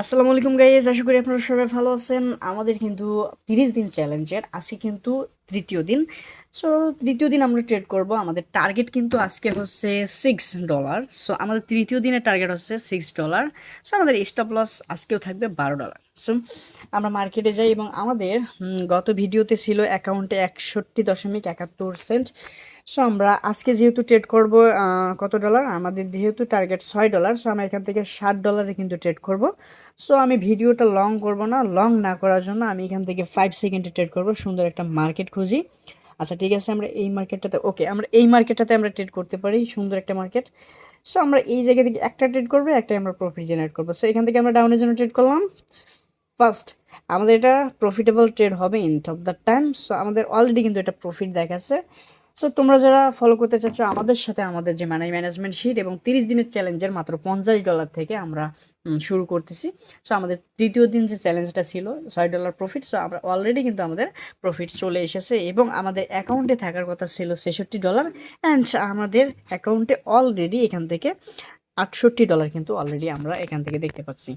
আসসালামু আলাইকুম গাইস, আশা করি আপনারা সবাই ভালো আছেন। আমাদের কিন্তু 30 দিন চ্যালেঞ্জের আজকে কিন্তু তৃতীয় দিন। সো তৃতীয় দিন আমরা ট্রেড করব। আমাদের টার্গেট কিন্তু আজকে হচ্ছে $6। সো আমাদের তৃতীয় দিনের টার্গেট হচ্ছে $6। সো আমাদের স্টপ লস আজকেও থাকবে $12। সো আমরা মার্কেটে যাই এবং আমাদের গত ভিডিওতে ছিল অ্যাকাউন্টে 61.71 সেন্ট। সো আমরা আজকে যেহেতু ট্রেড করব কত ডলার, আমাদের যেহেতু টার্গেট $6, সো আমরা এখান থেকে $60 কিন্তু ট্রেড করব। সো আমি ভিডিওটা লং করব না, লং না করার জন্য আমি এখান থেকে 5 সেকেন্ডে ট্রেড করব, সুন্দর একটা মার্কেট খুঁজি। আচ্ছা ঠিক আছে, আমরা এই মার্কেটটাতে আমরা এই মার্কেটটাতে আমরা ট্রেড করতে পারি, সুন্দর একটা মার্কেট। সো আমরা এই জায়গা থেকে একটা ট্রেড করবো, একটাই আমরা প্রফিট জেনারেট করবো। সো এখান থেকে আমরা ডাউনের জন্য ট্রেড করলাম ফার্স্ট। আমাদের এটা প্রফিটেবল ট্রেড হবে end of the time. So আমাদের অলরেডি কিন্তু এটা প্রফিট দেখাচ্ছে। সো তোমরা যারা ফলো করতে চাচ্ছ আমাদের সাথে, আমাদের যে মানি ম্যানেজমেন্ট শিট এবং 30 দিনের চ্যালেঞ্জের মাত্র $50 থেকে আমরা শুরু করতেছি। সো আমাদের তৃতীয় দিন যে চ্যালেঞ্জটা ছিল $6 প্রফিট, সো আমরা অলরেডি কিন্তু আমাদের প্রফিট চলে এসেছে এবং আমাদের অ্যাকাউন্টে থাকার কথা ছিল $66 অ্যান্ড আমাদের অ্যাকাউন্টে অলরেডি এখান থেকে $68 কিন্তু অলরেডি আমরা এখান থেকে দেখতে পাচ্ছি।